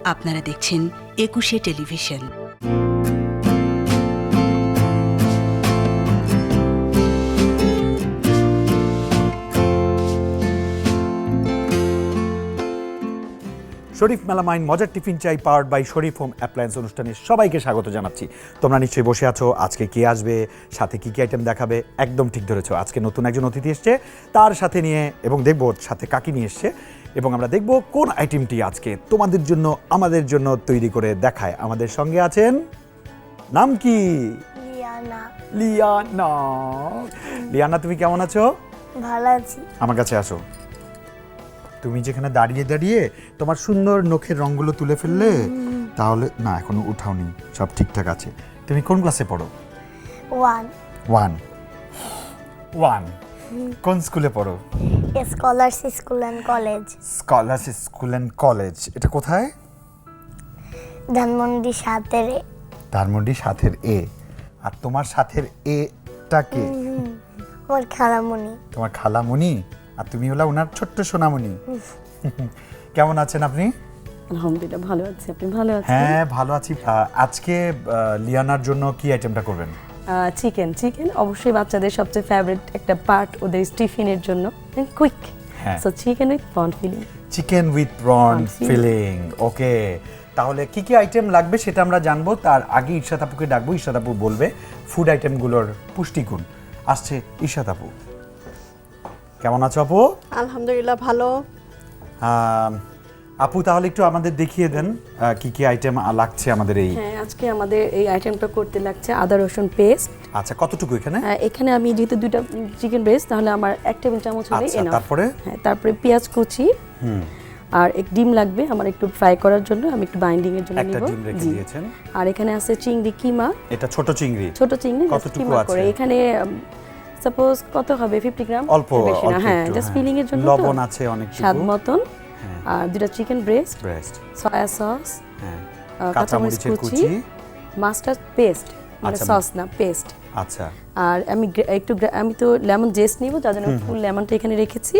আপনারা দেখছেন Ekushey television. Sharif melamine মজার টিফিন চাই powered by Sharif home appliance অনুষ্ঠানে সবাইকে স্বাগত জানাচ্ছি। তোমরা নিশ্চয়ই বসে আছো, আজকে কে আসবে, সাথে কি কি আইটেম দেখাবে, একদম ঠিক ধরেছো। আজকে নতুন একজন অতিথি এসছে, তার সাথে নিয়ে এবং দেখবো সাথে কাকি নিয়ে এসছে, এবং আমরা দেখব কোন আইটেমটি আজকে তোমাদের জন্য আমাদের জন্য তৈরি করে দেখায়। আমাদের সঙ্গে আছেন, নাম কি? লিয়ানা। লিয়ানা। লিয়ানা, তুমি কেমন আছো? ভালো আছি। আমার কাছে আসো। তুমি যেখানে দাঁড়িয়ে দাঁড়িয়ে তোমার সুন্দর নখের রঙগুলো তুলে ফেললে, তাহলে না, এখনো উঠাওনি, সব ঠিকঠাক আছে। তুমি কোন ক্লাসে পড়ো? ওয়ান। কোন স্কুলে পড়ো? Scholars school and college. Scholars school and college, এটা কোথায়? ধানমন্ডি 7-এর এ। ধানমন্ডি 7-এর এ। আর তোমার 7-এর এটা কে? আমার খালামণি। তোমার খালামণি, আর তুমি হলো ওনার ছোট্ট সোনামণি। কেমন আছেন আপনি? আলহামদুলিল্লাহ ভালো আছি। আপনি ভালো আছেন? হ্যাঁ, ভালো আছি। আজকে লিয়ানার জন্য কি আইটেমটা করবেন? চিকেন অবশ্যই বাচ্চাদের সবচেয়ে ফেভারিট একটা পার্ট ওদের টিফিনের জন্য, quick. So chicken with prawn filling. Chicken with prawn filling, okay. তাহলে কি কি আইটেম লাগবে সেটা আমরা জানবো। তার আগে ইশরাত আপুকে ডাকবো, ইশরাত আপু বলবে ফুড আইটেমগুলোর পুষ্টিগুণ। আসছে ইশরাত আপু। কেমন আছো আপু? আলহামদুলিল্লাহ ভালো। আপু তাহলে একটু আমাদের দেখিয়ে দেন কি কি আইটেম লাগছে আমাদের এই। হ্যাঁ, আজকে আমাদের এই আইটেমটা করতে লাগছে আদা রসুন পেস্ট। আচ্ছা, কতটুকু এখানে? এখানে আমি যেহেতু 2টা চিকেন ব্রেস্ট, তাহলে আমার 1 টেবিল চামচ হলে এনাফ। তারপরে? হ্যাঁ, তারপরে পেঁয়াজ কুচি, আর এক ডিম লাগবে আমার একটু ফ্রাই করার জন্য, আমি একটু বাইন্ডিং এর জন্য নিব। একটা ডিম রেখে দিয়েছেন। আর এখানে আছে চিংড়ি কিমা। এটা ছোট চিংড়ি কতটুকু আছে এখানে? সাপোজ কত হবে? 50 গ্রাম। অল্প হ্যাঁ, জাস্ট ফিলিং এর জন্য। লবণ আছে অনেক, স্বাদ মতন। আর 2টা চিকেন ব্রেস্ট, সয়া সস, কাঁচামরিচের কুচি, মাস্টার্ড পেস্ট, মানে সস না পেস্ট। আচ্ছা। আর আমি তো লেমন জেস্ট নিব, যার জন্য ফুল লেমনটা এখানে রেখেছি।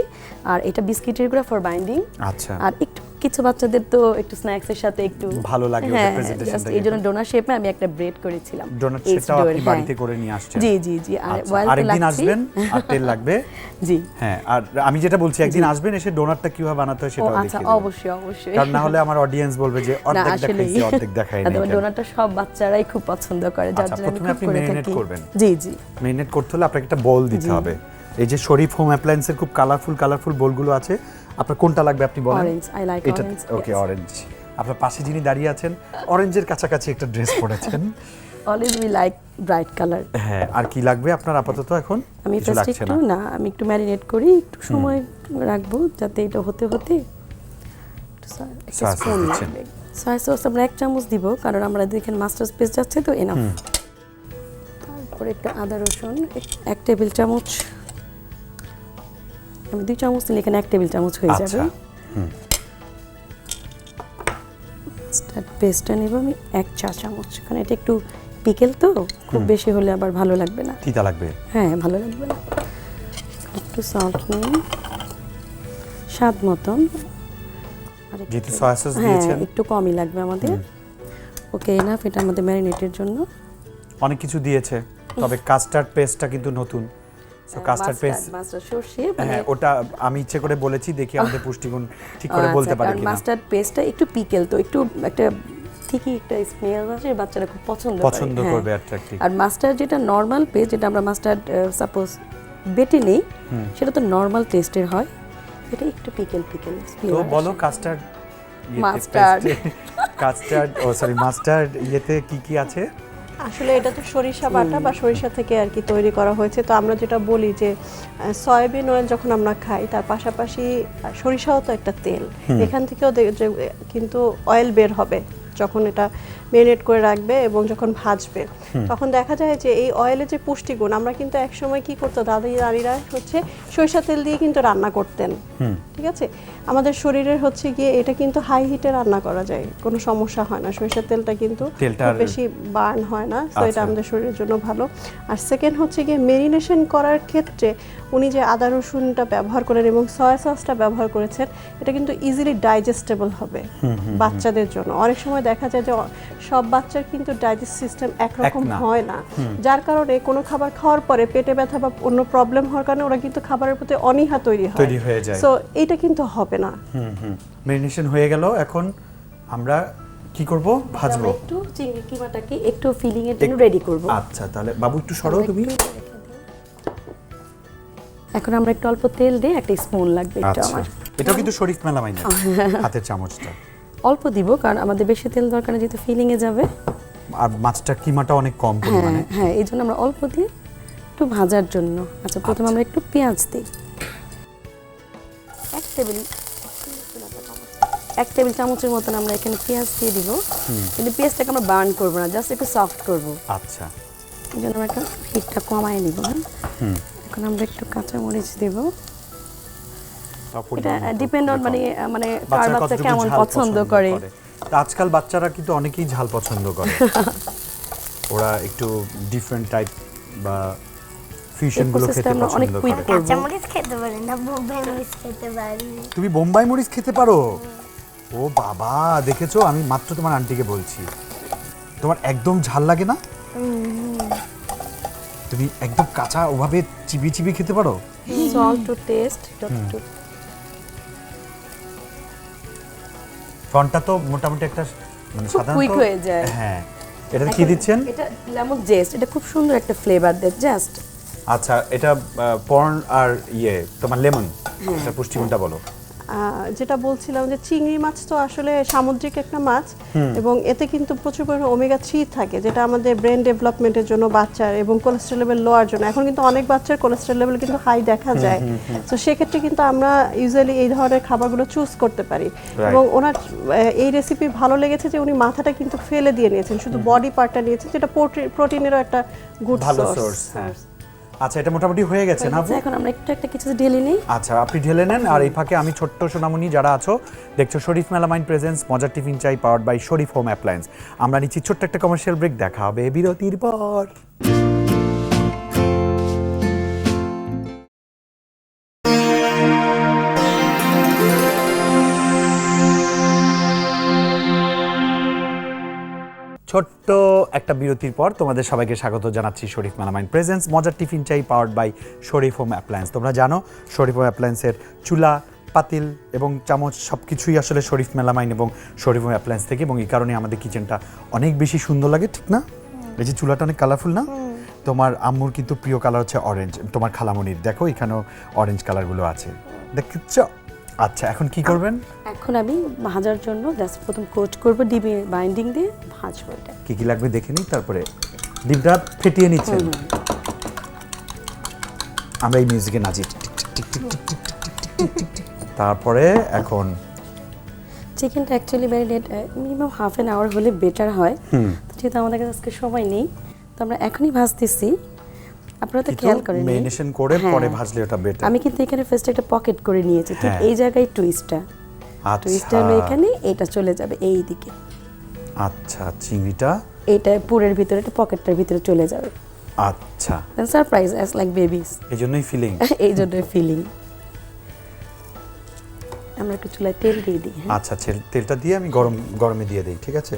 আর এটা বিস্কিটের গুঁড়া ফর বাইন্ডিং। আচ্ছা। আর একটু কিছু বাচ্চাদের তো একটু স্ন্যাক্স এর সাথে একটু ভালো লাগে ওদের প্রেজেন্টেশনটা, এই জন্য ডোনাট শেপে আমি একটা ব্রেড করেছিলাম। ডোনাট শেপটা আপনি বাড়িতে করে নিয়ে আসছেন? জি। আর আরেকদিন আসবেন, আর তেল লাগবে। জি হ্যাঁ, আর আমি যেটা বলছি, একদিন আসবেন, এসে ডোনাটটা কিভাবে বানাতে হয় সেটাও দেখিয়ে আচ্ছা, দেবেন। অবশ্যই। কারণ না হলে আমার অডিয়েন্স বলবে যে অর্ধেক দেখাইছি, অর্ধেক দেখাই নাই। ডোনাটটা সব বাচ্চারাই খুব পছন্দ করে, যার জন্য আমি আপনি মেরিনেট করবেন। জি। মেরিনেট করতে হলে আপনাকে একটা বোল দিতে হবে। এই যে শরীফ হোম অ্যাপ্লায়েন্সের খুব কালারফুল বোলগুলো আছে, আপনার কোনটা লাগবে আপনি বলেন। Orange, I like orange. Okay, orange. আপনার পাশে যিনি দাঁড়িয়ে আছেন অরেঞ্জের কাছাকাছি একটা ড্রেস পরেছেন। Always we like bright colour. হ্যাঁ, আর কি লাগবে আপনার আপাতত এখন? আমি ফার্স্ট আমি একটু ম্যারিনেট করি, একটু সময় রাখবো যাতে এটা হতে সয়া সস আমরা 1 চামচ দিব, কারণ আমরা দেখেন মাস্টার্ড পেস্ট যাচ্ছে তো এনাফ। তারপরে একটু আদা রসুন 1 টেবিল চামচ। আমি 2 চামচ নিলে এখানে 1 টেবিল চামচ হয়ে যাবে। মাস্টার্ড পেস্টটা নিব আমি 1 চা চামচ, কারণ এটা একটু পিকেল তো, খুব বেশি হলে আবার ভালো লাগবে না, তিতা লাগবে। হ্যাঁ, ভালো লাগবে না। একটু সল্ট নিন স্বাদ মতন। যেহেতু সয়া সস দিয়েছেন, একটু কমই লাগবে আমাদের। ওকে, এনাফ। এটা আমাদের ম্যারিনেটের জন্য অনেক কিছু দিয়েছে, তবে কাস্টার্ড পেস্টটা কিন্তু নতুন। সো কাস্টার্ড পেস্ট, মাস্টার্ড সরষে, হ্যাঁ, ওটা আমি ইচ্ছে করে বলেছি, দেখি আমাদের পুষ্টিগুণ ঠিক করে বলতে পারি কিনা। মাস্টার্ড পেস্টটা একটু পিকেল তো, একটু একটা ঠিকই একটা স্মেল আছে, বাচ্চারা খুব পছন্দ করবে, অ্যাট্রাক্টিভ। আর মাস্টার্ড যেটা নরমাল পেস্ট, যেটা আমরা মাস্টার্ড সাপোজ বেটে নেই, সেটা তো নরমাল টেস্টের হয়, এটা একটু পিকেল তো বলো কাস্টার্ড ইয়েতে কি আছে? আসলে এটা তো সরিষা বাটা বা সরিষা থেকে আর কি তৈরি করা হয়েছে। তো আমরা যেটা বলি যে সয়াবিন অয়েল যখন আমরা খাই, তার পাশাপাশি সরিষাও তো একটা তেল, এখান থেকেও কিন্তু অয়েল বের হবে যখন এটা মেরিনেট করে রাখবে এবং যখন ভাজবে তখন দেখা যায় যে এই অয়েলে যে পুষ্টিগুণ, আমরা কিন্তু একসময় কি করতো দাদি নারীরা হচ্ছে সরিষা তেল দিয়ে কিন্তু রান্না করতেন, ঠিক আছে? আমাদের শরীরের হচ্ছে গিয়ে এটা কিন্তু হাই হিটে রান্না করা যায়, কোনো সমস্যা হয় না, সরিষার তেলটা কিন্তু খুব বেশি বার্ন হয় না, তো এটা আমাদের শরীরের জন্য ভালো। আর সেকেন্ড হচ্ছে গিয়ে মেরিনেশন করার ক্ষেত্রে উনি যে আদা রসুনটা ব্যবহার করেন এবং সয়া সসটা ব্যবহার করেছেন, এটা কিন্তু ইজিলি ডাইজেস্টেবল হবে বাচ্চাদের জন্য। অনেক সময় দেখা যায় যে সব বাচ্চার কিন্তু ডাইজেস্ট সিস্টেম একরকম হয় না, যার কারণে কোনো খাবার খাওয়ার পরে পেটে ব্যথা বা অন্য প্রবলেম হওয়ার কারণে ওরা কিন্তু খাবারের প্রতি অনীহা তৈরি হয়ে যায়। সো এটা কিন্তু হবে না। মেরিনেশন হয়ে গেল, এখন আমরা কি করব? ভাজবো। একটু চিংড়ি কিমাটাকে একটু ফিলিং এর জন্য রেডি করব। আচ্ছা, তাহলে বাবু একটু সরো তুমি। এখন আমরা একটু অল্প তেল দিয়ে, একটা স্পুন লাগবে এটা আমার। এটাও কিন্তু শরীফ মেলামাইনের হাতের চামচটা অল্প দিব, কারণ আমাদের বেশি তেল দরকার নেই, যেহেতু ফিলিং এ যাবে। আর মাছটা কিমাটা অনেক কম পরিমাণে। হ্যাঁ, এই জন্য আমরা অল্প দিই একটু ভাজার জন্য। আচ্ছা, প্রথমে আমরা একটু পেঁয়াজ দিই, এক টেবিল চামচের মতন আমরা এখানে পেঁয়াজ দিয়ে দিব। কিন্তু পেঁয়াজটাকে আমরা বার্ন করবো না, জাস্ট একটু সফট করবো। আচ্ছা, এই জন্য আমরা একটু হিটটা কমায় নিব। এখন আমরা একটু কাঁচা মরিচ দেব। এটা ডিপেন্ড অন মানে কার বাচ্চা কেমন পছন্দ করে। আজকাল বাচ্চারা কিন্তু অনেকেই ঝাল পছন্দ করে। ওরা একটু ডিফারেন্ট টাইপ বা ফিউশন গুলো খেতে পছন্দ করে। কাঁচা মরিচ খেতে পারি না, বোম্বাই মরিচ খেতে পারি। তুমি বোম্বাই মরিচ খেতে পারো? ও বাবা, দেখেছো, আমি মাত্র তোমার আন্টিকে বলছি, তোমার একদম ঝাল লাগে না? তুমি একদম কাঁচা ওভাবে চিবিয়ে চিবিয়ে খেতে পারো? Salt to test. ফন্টটা তো মোটামুটি একটা মানে সাধারণত কুইক হয়ে যায়। হ্যাঁ, এটা কি দিচ্ছেন? এটা লেমন জেস্ট, এটা খুব সুন্দর একটা ফ্লেভার দেয় জাস্ট। আচ্ছা, এটা পর্ন আর তোমার লেমন, এটা পুষ্টিগুণটা বলো। যেটা বলছিলাম যে চিংড়ি মাছ তো আসলে সামুদ্রিক একটা মাছ এবং এতে কিন্তু প্রচুর পরিমাণে ওমেগা 3 থাকে, যেটা আমাদের ব্রেন ডেভেলপমেন্টের জন্য, বাচ্চার এবং কোলেস্টেরল লেভেল লোয়ার জন্য। এখন কিন্তু অনেক বাচ্চার কোলেস্টেরল লেভেল কিন্তু হাই দেখা যায়, তো সেক্ষেত্রে কিন্তু আমরা ইউজুয়ালি এই ধরনের খাবারগুলো চুজ করতে পারি। এবং ওনার এই রেসিপি ভালো লেগেছে যে উনি মাথাটা কিন্তু ফেলে দিয়ে নিয়েছেন, শুধু বডি পার্টটা নিয়েছেন, যেটা প্রোটিনেরও একটা গুড সোর্স। আচ্ছা, এটা মোটামুটি হয়ে গেছে না? এখন আমরা একটা কিছু ঢেলে নিই। আচ্ছা, আপনি ঢেলে নেন। আর এই ফাঁকে আমি ছোট্ট সোনামণি যারা আছো, দেখছো শরীফ মেলামাইন প্রেজেন্স মজার টিফিন চাই powered by Sharif home appliance. আমরা নিচ্ছি ছোট্ট একটা কমার্শিয়াল ব্রেক, দেখা হবে বিরতির পর। ছোট্ট একটা বিরতির পর তোমাদের সবাইকে স্বাগত জানাচ্ছি শরীফ মেলামাইন প্রেজেন্স মজার টিফিন চাই powered by Sharif home appliance. তোমরা জানো শরীফ হোম অ্যাপ্লায়েন্সের চুলা, পাতিল এবং চামচ সব কিছুই আসলে শরীফ মেলামাইন এবং শরীফ হোম অ্যাপ্লায়েন্স থেকে, এবং এই কারণে আমাদের কিচেনটা অনেক বেশি সুন্দর লাগে, ঠিক না? এই যে চুলাটা অনেক কালারফুল না? তোমার আম্মুর কিন্তু প্রিয় কালার হচ্ছে অরেঞ্জ, তোমার খালামণির দেখো এখানেও অরেঞ্জ কালারগুলো আছে, দেখছো? আচ্ছা, এখন কি করবেন? এখন আমি ভাজার জন্য জাস্ট প্রথম কোট করব, ডিমে বাইন্ডিং দিয়ে ভাজবো। এটা কি কি লাগবে দেখে নিই, তারপরে ডিমটা ফেটিয়ে নিচ্ছেন। আমরা এই মিউজিকে নাচি। তারপরে এখন চিকেনটা actually marinate minimum half an hour হলে বেটার হয়, যেহেতু আমাদের কাছে আজকে সময় নেই, তো আমরা এখনই ভাজতেছি। আপনারা তো খেয়াল করেন মেরিনেশন করে পরে ভাজলে ওটা বেটার। আমি কিন্তু এখানে ফার্স্ট একটা পকেট করে নিয়েছি, ঠিক এই জায়গায় টুইস্টটা। টুইস্টটা হলো এখানে, এটা চলে যাবে এই দিকে। আচ্ছা, চিংড়িটা এটা পুরের ভিতরে, এটা পকেটটার ভিতরে চলে যাবে। আচ্ছা, দেন সারপ্রাইজ অ্যাজ লাইক বেবিস। এইজন্যই ফিলিং। এইজন্যই ফিলিং। আমরা একটু চুলায় তেল দিয়ে দিই। আচ্ছা, তেলটা দিয়ে আমি গরমে দিয়ে দিই, ঠিক আছে?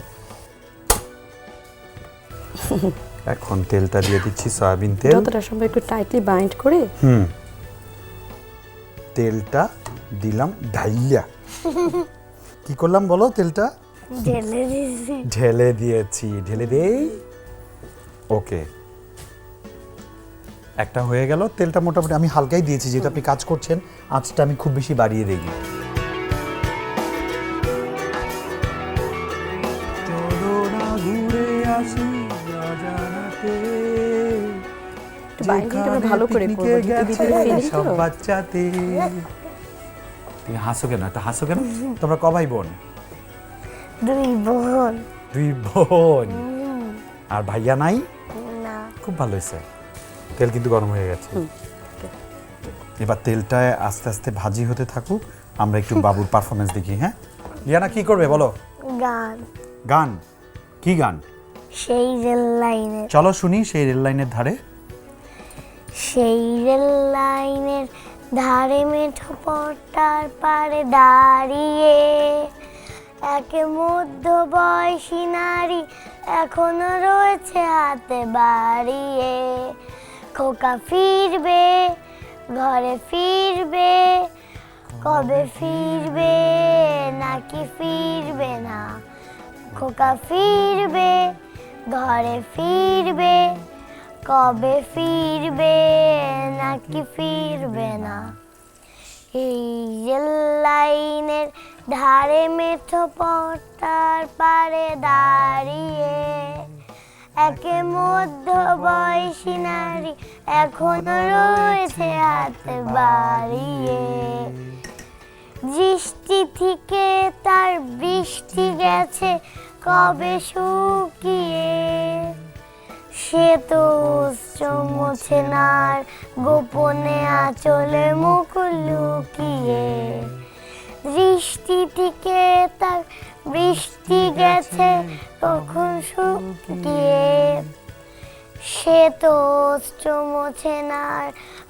এখন তেলটা দিয়ে দিচ্ছি সয়াবিন তেল, যতটা সম্ভব একটু টাইটলি বাইন্ড করে। তেলটা দিলাম ঢাইলা। কি করলাম বলো? তেলটা ঢেলে দিয়েছি। ঢেলে দেই। ওকে, একটা হয়ে গেল। তেলটা মোটামুটি আমি হালকাই দিয়েছি, যেহেতু আপনি কাজ করছেন, আঁচটা আমি খুব বেশি বাড়িয়ে দিইনি। ভালো করে সব বাচ্চাতে। তুমি হাসো কেন? একটা হাসো কেন? তোমরা ক ভাই বোন? 2 বোন। 2 বোন। আর ভাইয়া নাই? না। খুব ভালো হয়েছে। তেল কিন্তু গরম হয়ে গেছে। এবার তেলটা আস্তে আস্তে ভাজি হতে থাকুক, আমরা একটু বাবুর পারফরমেন্স দেখি। হ্যাঁ লিয়ানা, কি করবে বলো? গান। গান? কি গান? সেই রেল লাইনের। চলো শুনি সেই রেল লাইনের ধারে। সেই রেল লাইনের ধারে মেঠো পথটার পারে দাঁড়িয়ে এক মধ্যবয়সী নারী এখনো রয়েছে হাতে বাড়িয়ে। খোকা ফিরবে, ঘরে ফিরবে, কবে ফিরবে নাকি ফিরবে না। খোকা ফিরবে, ঘরে ফিরবে, কবে ফিরবে নাকি ফিরবে না। এই রেল লাইনের ধারে মেঠো পথটার পারে দাঁড়িয়ে এক মধ্যবয়সী নারী এখনো রয়েছে হাতে বাড়িয়ে। দৃষ্টি থেকে তার বৃষ্টি গেছে কবে শুকিয়ে। সে তো মোছে নার গোপনে আঁচলে মুখ লুকিয়ে। দৃষ্টি থেকে তার বৃষ্টি গেছে কখন শুকিয়ে। সে তো মোছে নার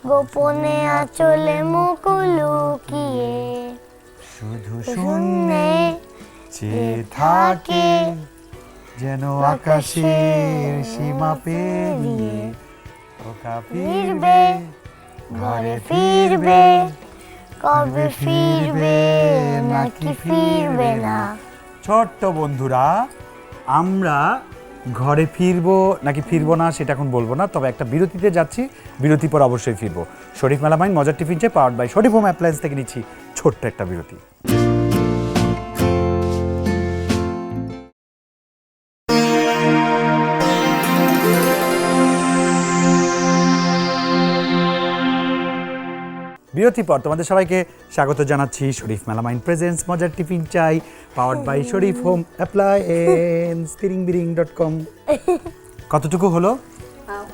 গোপনে আঁচলে মুখ লুকিয়ে। শুধু শূন্যে চেয়ে থাকে যেন আকাশের সীমা পেরিয়ে। খোকা ফিরবে, ঘরে ফিরবে, কবে ফিরবে নাকি ফিরবে না। ছোট্ট বন্ধুরা, আমরা ঘরে ফিরবো নাকি ফিরবো না সেটা এখন বলবো না, তবে একটা বিরতিতে যাচ্ছি, বিরতি পর অবশ্যই ফিরবো। শরীফ মেলামাইন মজার টিফিন চাই powered by Sharif home appliance থেকে নিচ্ছি ছোট্ট একটা বিরতি। বিরতি পর তোমাদের সবাইকে স্বাগত জানাচ্ছি। শরীফ মেলামাইন প্রেজেন্টস মজার টিফিন চাই powered by Sharif home appliance tiringbiring.com। কতটুকু হলো?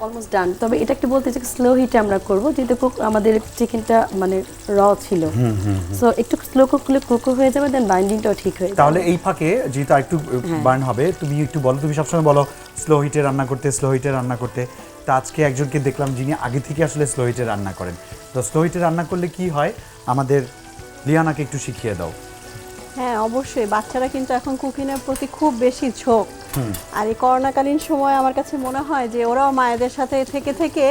Almost done. তবে এটা একটু বলতে চাই স্লো হিটে আমরা করব, যেহেতু আমাদের চিকেনটা মানে র ছিল। সো একটু স্লো কুকলে কুকো হয়ে যাবে, দেন বাইন্ডিংটাও ঠিক হয়ে যাবে। তাহলে এই ফাঁকে যেহেতু একটু বার্ন হবে, তুমি একটু বলো, তুমি সবসময় বলো স্লো হিটে রান্না করতে, স্লো হিটে রান্না করতে। তা আজকে একজনকে দেখলাম যিনি আগে থেকে আসলে স্লো হিটে রান্না করেন। তো স্লো হিটে রান্না করলে কি হয়, আমাদের লিয়ানাকে একটু শিখিয়ে দাও। হ্যাঁ অবশ্যই, বাচ্চারা কিন্তু এখন কুকিংয়ের প্রতি খুব বেশি ঝোঁক। আর এই করোনাকালীন সময় আমার কাছে মনে হয় যে ওরাও মায়েদের সাথে থেকে থেকে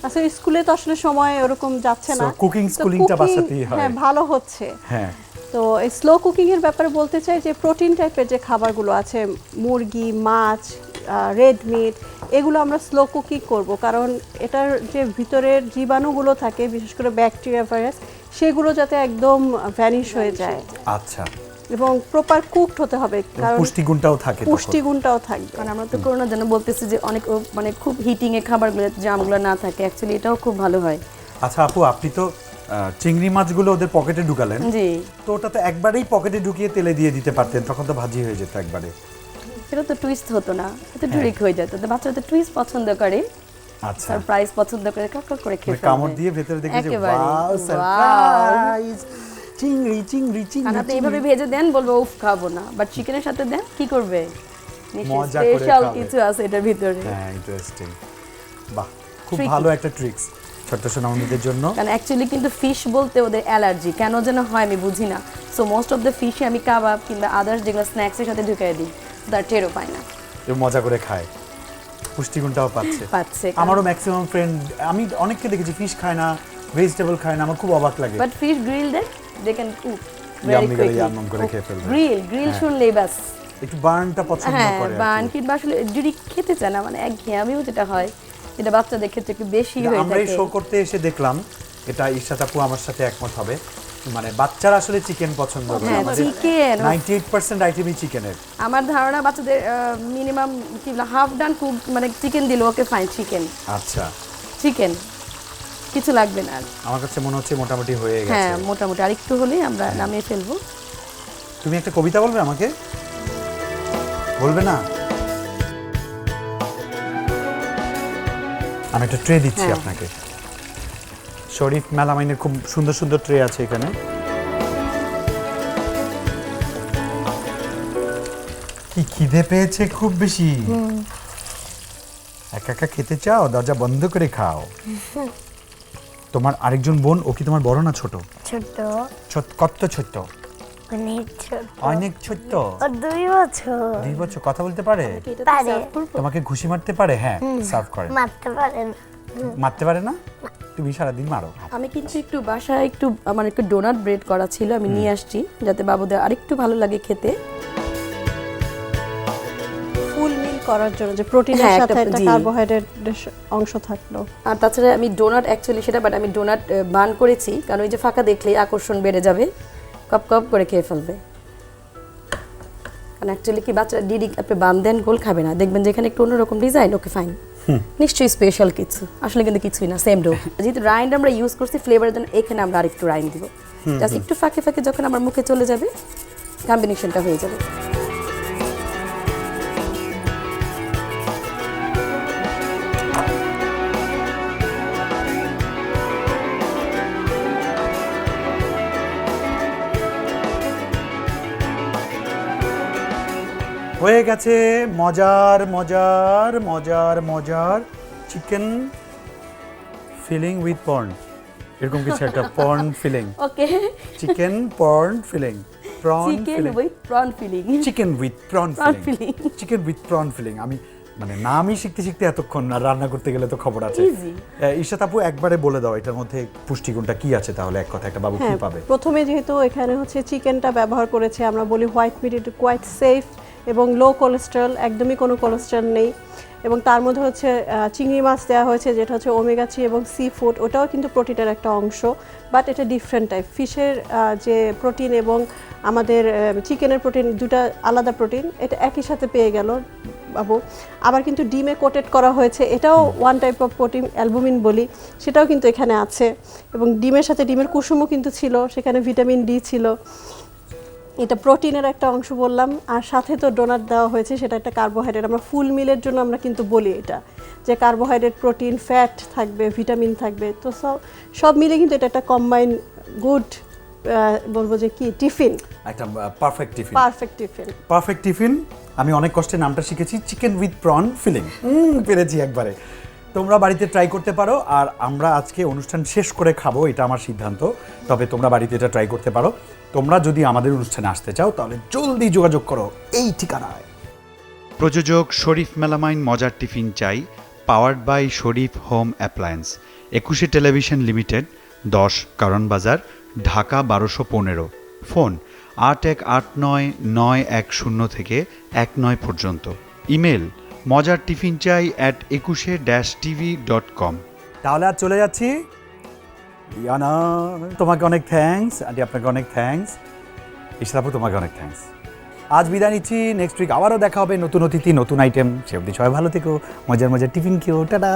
আসলে স্কুলে তো আসলে সময় ওরকম যাচ্ছে না, কুকিং স্কুলিংটা বাসাতেই হয়। হ্যাঁ ভালো হচ্ছে। হ্যাঁ, তো এই স্লো কুকিং এর ব্যাপারে বলতে চাই যে প্রোটিন টাইপের যে খাবারগুলো আছে, মুরগি, মাছ, রেড মিট, এগুলো আমরা স্লো কুকিং করব, কারণ এটার যে ভিতরের জীবাণুগুলো থাকে, বিশেষ করে ব্যাকটেরিয়া, ভাইরাস, সেগুলো যাতে একদম ভ্যানিশ হয়ে যায়। আচ্ছা, এবং প্রপার কুকড হতে হবে, কারণ পুষ্টিগুণটাও থাকে, পুষ্টিগুণটাও থাকবে। কারণ আমরা তো করোনার জন্য বলতেছি যে অনেক মানে খুব হিটিং এ খাবারগুলো জামগুলো না থাকে, অ্যাকচুয়ালি এটাও খুব ভালো হয়। আচ্ছা আপু, আপনি তো চিংড়ি মাছগুলো ওদের পকেটে ঢুকালেন, জি, তো ওটা তো একবারেই পকেটে ঢুকিয়ে তেলে দিয়ে দিতে পারতেন, তখন তো ভাজি হয়ে যেত একবারে। এটা তো টুইস্ট হতো না, এটা ডুরিক হয়ে যেত। তো বাচ্চারা তো টুইস্ট পছন্দ করে, আচ্ছা, সারপ্রাইজ পছন্দ করে, কাকা করে খেয়ে ফেলবে। কামড় দিয়ে ভেতরে দেখে যে একেবারে, ওয়াও সারপ্রাইজ, চিংড়ি চিংড়ি চিংড়ি। আর আপনি এইভাবে ভেজে দেন, বলবো উফ খাবো না, বাট চিকেনের সাথে দেন, কি করবে? মজা করে স্পেশাল খাবে। কিছু আছে এটার ভিতরে। হ্যাঁ, ইন্টারেস্টিং। বাহ, খুব Tricky. ভালো একটা ট্রিক্স ছোট্ট সোনামণিদের জন্য। কারণ অ্যাকচুয়ালি কিন্তু ফিশ বলতে ওদের অ্যালার্জি কেন যেন হয় আমি বুঝি না। সো মোস্ট অফ দ্য ফিশে আমি কাবাব কিংবা আদার্স যেগুলো স্ন্যাক্সের সাথে ঢুকিয়ে দিই, তার টেরও পায় না, এও মজা করে খায়, পুষ্টিগুণটাও পাচ্ছে। আমারও ম্যাক্সিমাম ফ্রেন্ড, আমি অনেককে দেখেছি ফিশ খায় না, ভেজিটেবল খায় না, আমার খুব অবাক লাগে। But fish grill then, they can cook very yummy করে কুইকলি। ইয়াম্মি করে খেয়ে ফেলবে। গ্রিল শুনলেই বাস, একটু বার্নটা পছন্দ হ্যাঁ করে। বান কিংবা আসলে যদি খেতে চায় না, মানে একঘেয়েমিও যেটা হয়, যেটা বাচ্চাদের ক্ষেত্রে একটু বেশি হয়ে আমরা এই থাকে। শো করতে এসে দেখলাম, এটা ইরশাদ আপু আমার সাথে একমত হবে, মানে বাচ্চারা আসলে চিকেন পছন্দ করে। হ্যাঁ, আমাদের চিকেন 98% আইটেমই চিকেনের। আমার ধারণা বাচ্চাদের মিনিমাম কি হাফ ডান কুক মানে চিকেন দিলে ওকে ফাইন, আচ্ছা, চিকেন কিছু লাগবে না আর। আমার কাছে মনে হচ্ছে মোটামুটি হয়ে হ্যাঁ গেছে। মোটামুটি আরেকটু হলেই আমরা নামিয়ে ফেলবো। তুমি একটা কবিতা বলবে আমাকে? বলবে না? আমি একটা ট্রে দিচ্ছি আপনাকে। শরীফ মেলামাইনের খুব সুন্দর সুন্দর ট্রে আছে এখানে। কি খিদে পেয়েছে খুব বেশি? একা একা খেতে চাও? দরজা বন্ধ করে খাও। তোমার আরেকজন বোন, ও কি তোমার বড় না ছোট? ছোট। কত ছোট? অনেক ছোট। অনেক ছোট। ও 2 বছর। 2 বছর কথা বলতে পারে? পারে। তোমাকে ঘুষি মারতে পারে? হ্যাঁ, সার্ভ করে। মারতে পারে না। মারতে পারে না? তুমি সারাদিন মারো। আমি কিন্তু একটু বাসায় একটু আমার একটু ডোনাট ব্রেড করা ছিল, আমি নিয়ে আসছি যাতে বাবুদের আরেকটু ভালো লাগে খেতে। ফুল মিল করার জন্য যে প্রোটিনের হ্যাঁ, সাথে একটা জি। কার্বোহাইড্রেটের অংশ থাকলো। আর তাছাড়া আমি ডোনাট অ্যাকচুয়ালি সেটা, বাট আমি ডোনাট বান করেছি কারণ ওই যে ফাঁকা দেখলেই আকর্ষণ বেড়ে যাবে, কপ কপ করে খেয়ে ফেলবে। কারণ অ্যাকচুয়ালি কি বাচ্চারা ডিডি আপনি বান দেন, গোল খাবে না, দেখবেন যে এখানে একটু অন্যরকম ডিজাইন, ওকে ফাইন, নিশ্চয়ই স্পেশাল কিছু, আসলে কিন্তু কিছুই না, সেম ডো। যেহেতু রাইন্ড আমরা ইউজ করছি ফ্লেভারের জন্য, এখানে আমরা আরেকটু রাইন্ড দিব, জাস্ট একটু ফাঁকে ফাঁকে যখন আমার মুখে চলে যাবে কম্বিনেশনটা হয়ে যাবে। হয়ে গেছে মজার মজার মজার মজার চিকেন ফিলিং উইথ পর্ন, এরকম কিছু একটা porn feeling. Okay, chicken porn feeling, prawn chicken feeling, with prawn filling, chicken with prawn Prawn feeling, filling. Chicken with prawn feeling. আমি মানে নামই শিখতে শিখতে এতক্ষণ, আর রান্না করতে গেলে তো খবর আছে। Easy. ইশরাত আপু একবারে বলে দাও এটার মধ্যে পুষ্টিগুণটা কি আছে, তাহলে এক কথা একটা বাবু কি হ্যাঁ, পাবে? প্রথমে যেহেতু এখানে হচ্ছে চিকেনটা ব্যবহার করেছে, আমরা বলি হোয়াইট মিট, এটা কোয়াইট সেফ এবং লো কোলেস্টেরল, একদমই কোনো কোলেস্টেরল নেই। এবং তার মধ্যে হচ্ছে চিংড়ি মাছ দেওয়া হয়েছে, যেটা হচ্ছে ওমেগা 3 এবং সি ফুড, ওটাও কিন্তু প্রোটিনের একটা অংশ, বাট এটা ডিফারেন্ট টাইপ। ফিশের যে প্রোটিন এবং আমাদের চিকেনের প্রোটিন, দুটা আলাদা প্রোটিন, এটা একই সাথে পেয়ে গেল বাবু। আবার কিন্তু ডিমে কোটেড করা হয়েছে, এটাও one type of protein, albumin বলি, সেটাও কিন্তু এখানে আছে। এবং ডিমের সাথে ডিমের কুসুমও কিন্তু ছিল, সেখানে ভিটামিন ডি ছিল। এটা প্রোটিনের একটা অংশ বললাম, আর সাথে তো ডোনাট দেওয়া হয়েছে, সেটা একটা কার্বোহাইড্রেট। আমরা ফুল মিলের জন্য আমরা কিন্তু বলি এটা, যে কার্বোহাইড্রেট, প্রোটিন, ফ্যাট থাকবে, ভিটামিন থাকবে, তো সব মিলে কিন্তু এটা একটা কম্বাইন গুড, বলবো যে কি টিফিন, একটা perfect tiffin. Perfect tiffin. Perfect tiffin. আমি অনেক কষ্টে নামটা শিখেছি, চিকেন উইথ প্রন ফিলিং। পেরেছি একবারে। তোমরা বাড়িতে ট্রাই করতে পারো, আর আমরা আজকে অনুষ্ঠান শেষ করে খাবো, এটা আমার সিদ্ধান্ত। তবে তোমরা বাড়িতে এটা ট্রাই করতে পারো। তোমরা যদি আমাদের অনুষ্ঠানে আসতে চাও তাহলে জলদি যোগাযোগ করো এই ঠিকানায়। প্রযোজক শরীফ মেলামাইন মজার টিফিন চাই, powered by Sharif home appliance, Ekushey television limited, 10 কারণ বাজার, ঢাকা 1215। ফোন 8189-910 থেকে 19 পর্যন্ত। Email mojartiffinchai@ekushe-tv.com। তাহলে আর চলে যাচ্ছি। ইয়ানা, তোমাকে অনেক থ্যাঙ্কস। আন্টি আপনাকে অনেক থ্যাঙ্কস। ইশরাত আপু তোমাকে অনেক থ্যাঙ্কস। আজ বিদায় নিচ্ছি, নেক্সট উইক আবারও দেখা হবে, নতুন অতিথি, নতুন আইটেম। সে অবধি সবাই ভালো থেকো, মজার মজার টিফিন খেও, টাটা।